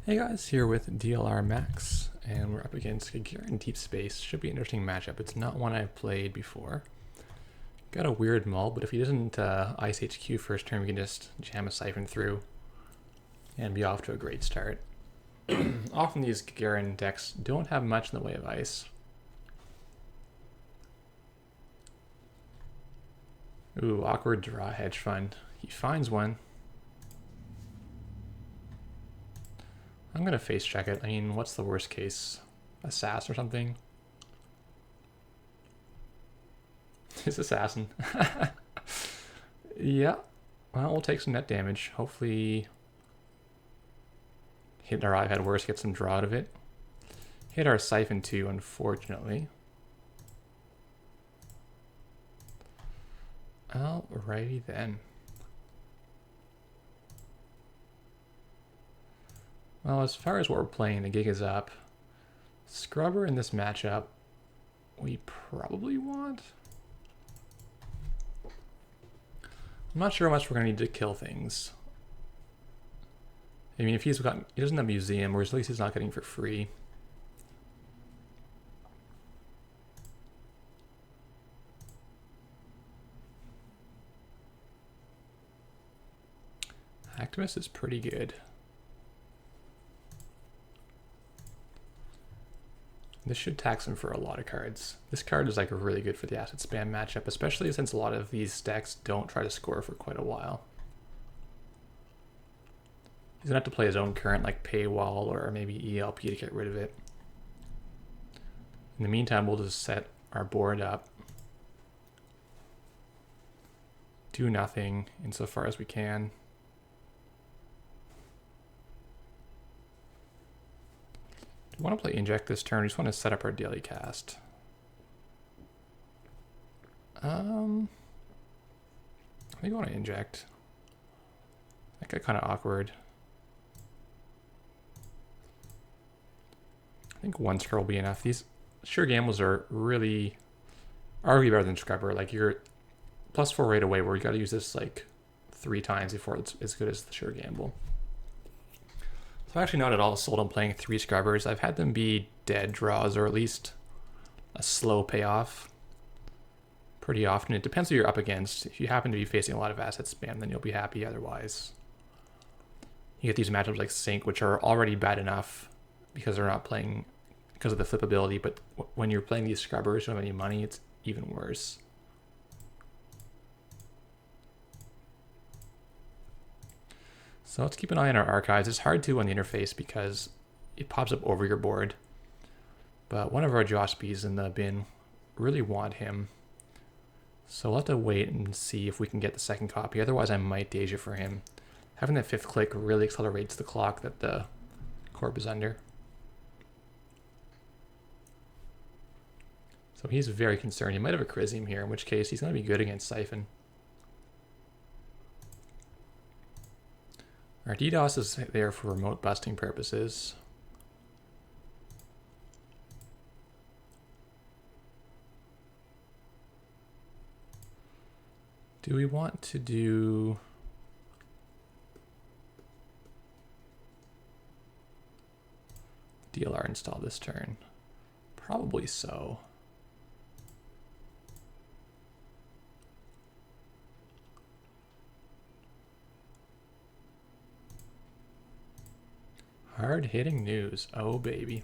Hey guys, here with DLR Max, and we're up against Gagarin Deep Space. Should be an interesting matchup. It's not one I've played before. Got a weird mull, but if he doesn't Ice HQ first turn, we can just jam a Siphon through and be off to a great start. Often these Gagarin decks don't have much in the way of ice. Ooh, awkward draw hedge fund. He finds one. I'm gonna face check it. I mean, what's the worst case? Assassin or something? His assassin. Yeah. Well, we'll take some net damage. Hopefully hit our I've had worse, get some draw out of it. Hit our Siphon too, unfortunately. Alrighty then. Well, as far as what we're playing, the gig is up. Scrubber in this matchup, we probably want. I'm not sure how much we're going to need to kill things. I mean, if he doesn't have a museum, or at least he's not getting for free. Activist is pretty good. This should tax him for a lot of cards. This card is like really good for the asset spam matchup, especially since a lot of these decks don't try to score for quite a while. He's gonna have to play his own current like paywall or maybe ELP to get rid of it. In the meantime, we'll just set our board up. Do nothing insofar as we can. We want to play inject this turn. We just want to set up our daily cast. I think I want to inject. That got kind of awkward. I think one scroll will be enough. These sure gambles are really arguably better than Scrubber. Like you're +4 right away, where you got to use this like 3 times before it's as good as the sure gamble. So I'm actually not at all sold on playing 3 Scrubbers. I've had them be dead draws or at least a slow payoff pretty often. It depends who you're up against. If you happen to be facing a lot of asset spam, then you'll be happy otherwise. You get these matchups like Sync, which are already bad enough because they're not playing because of the flippability, but when you're playing these Scrubbers who don't have any money, it's even worse. So let's keep an eye on our archives. It's hard to on the interface because it pops up over your board. But one of our Josh B's in the bin, really want him. So we'll have to wait and see if we can get the second copy. Otherwise I might Deja for him. Having that 5th click really accelerates the clock that the corp is under. So he's very concerned. He might have a Chrysium here, in which case he's going to be good against Siphon. Our DDoS is there for remote busting purposes. Do we want to do... DLR install this turn? Probably so. Hard hitting news. Oh, baby.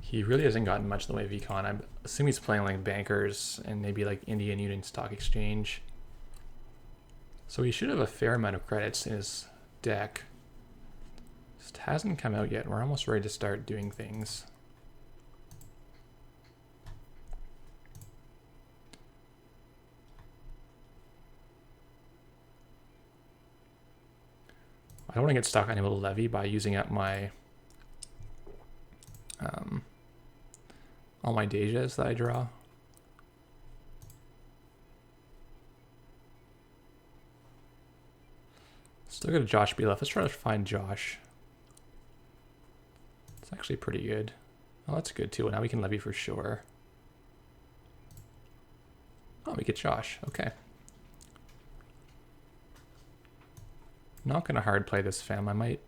He really hasn't gotten much in the way of econ. I assume he's playing like bankers and maybe like Indian Union Stock Exchange. So he should have a fair amount of credits in his deck. Just hasn't come out yet. We're almost ready to start doing things. I don't want to get stuck on a little levy by using up my all my Dejas that I draw. Still got a Josh B left. Let's try to find Josh. It's actually pretty good. Oh, that's good too. Now we can levy for sure. Oh, we get Josh. Okay. Not going to hard play this fam. I might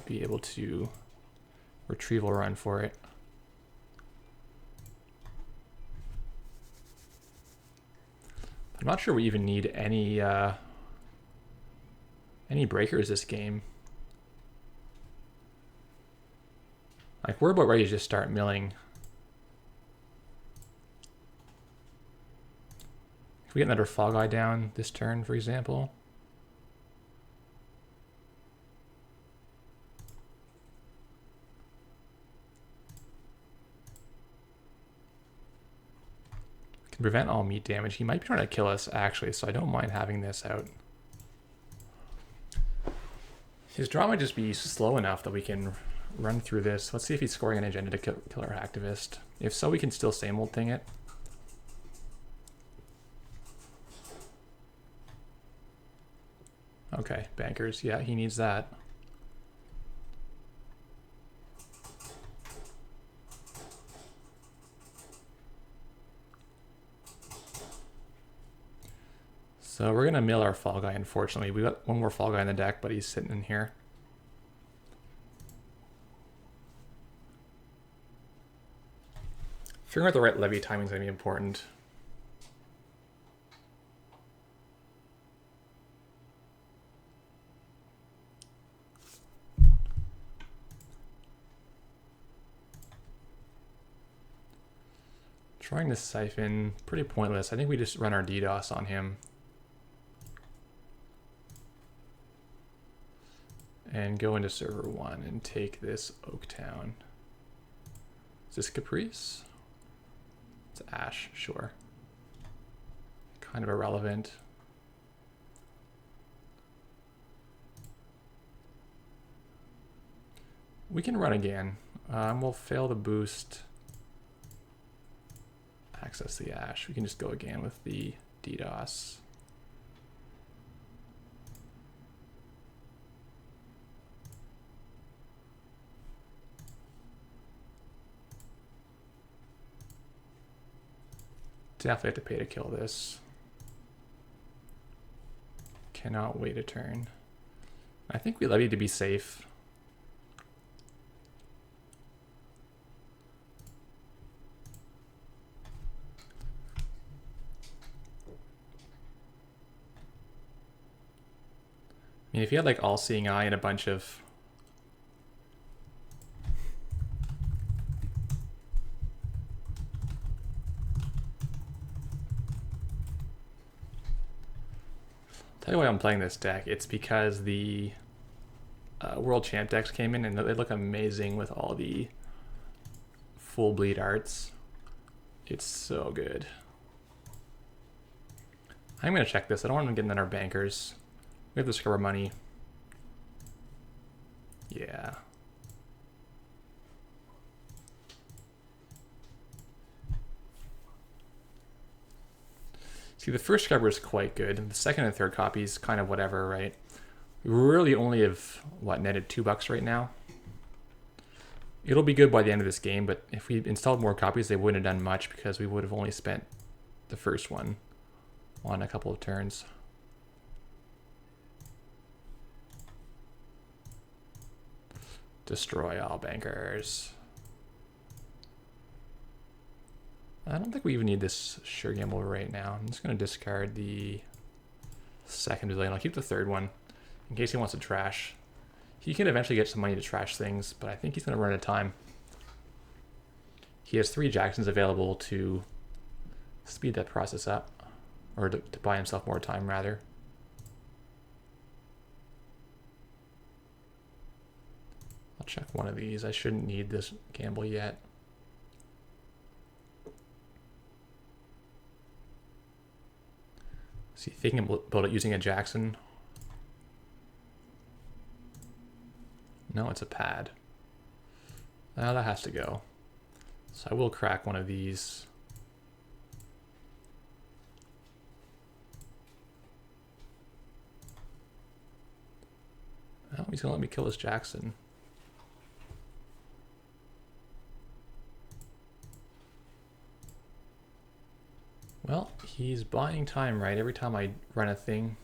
be able to retrieval run for it. I'm not sure we even need any breakers this game. Like, we're about ready to just start milling. If we get another fall guy down this turn, for example. We can prevent all meat damage. He might be trying to kill us, actually, so I don't mind having this out. His draw might just be slow enough that we can run through this. Let's see if he's scoring an agenda to kill our activist. If so, we can still same old thing it. Okay, bankers. Yeah, he needs that. So we're going to mill our fall guy, unfortunately. We got one more fall guy in the deck, but he's sitting in here. Figuring out the right levy timing is going to be important. Trying to siphon, pretty pointless. I think we just run our DDoS on him. And go into server 1 and take this Oaktown. Is this Caprice? It's Ash, sure. Kind of irrelevant. We can run again. We'll fail the boost. Access the Ash. We can just go again with the DDoS. Definitely have to pay to kill this. Cannot wait a turn. I think we levy to be safe. I mean, if you had like all-seeing eye and a bunch of tell you why I'm playing this deck. It's because the World Champ decks came in and they look amazing with all the full bleed arts. It's so good. I'm going to check this. I don't want them getting in our bankers. We have to scrub our money. Yeah. See, the first scrubber is quite good. The second and third copy is kind of whatever, right? We really only have, what, netted $2 right now? It'll be good by the end of this game, but if we installed more copies, they wouldn't have done much because we would have only spent the first one on a couple of turns. Destroy all bankers. I don't think we even need this sure gamble right now. I'm just going to discard the second delay, and I'll keep the third one in case he wants to trash. He can eventually get some money to trash things, but I think he's going to run out of time. He has 3 Jacksons available to speed that process up, or to buy himself more time, rather. I'll check one of these. I shouldn't need this gamble yet. Is he thinking about it using a Jackson? No, it's a pad. Well, that has to go. So I will crack one of these. Oh, he's gonna let me kill this Jackson. Well, he's buying time, right? Every time I run a thing.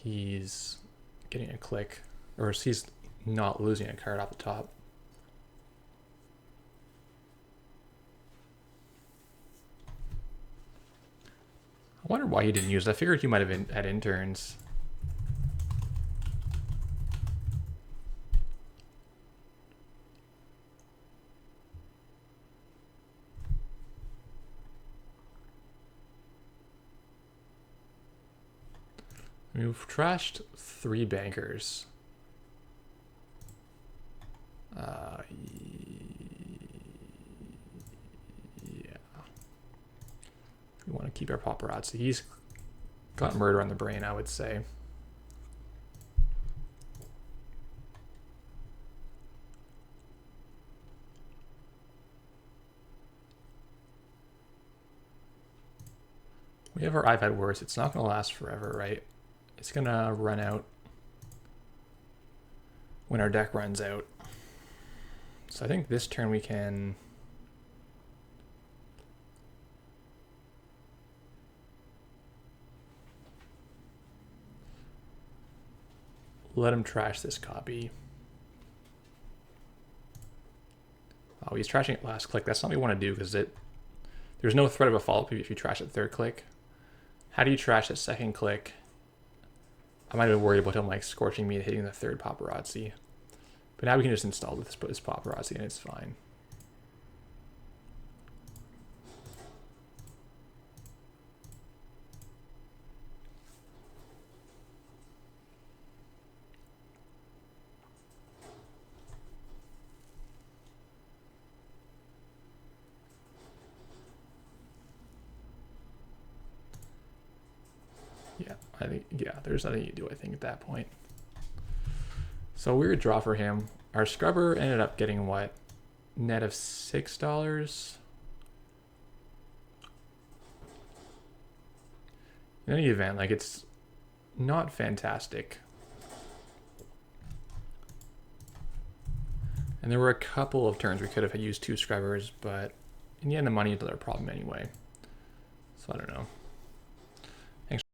he's getting a click, or he's not losing a card off the top. I wonder why he didn't use it. I figured he might have had interns. We've trashed 3 bankers. Yeah. We want to keep our paparazzi. He's got murder on the brain, I would say. We have our I've had worse. It's not going to last forever, right? It's going to run out when our deck runs out. So I think this turn we can... let him trash this copy. Oh, he's trashing it last click. That's not what we want to do because there's no threat of a follow-up if you trash it third click. How do you trash it second click? I might have been worried about him like scorching me and hitting the third paparazzi. But now we can just install this paparazzi and it's fine. Yeah, I think, yeah, there's nothing you do, I think, at that point. So weird draw for him. Our scrubber ended up getting what? Net of $6. In any event, like, it's not fantastic. And there were a couple of turns we could have used 2 scrubbers, but in the end the money is their problem anyway. So I don't know.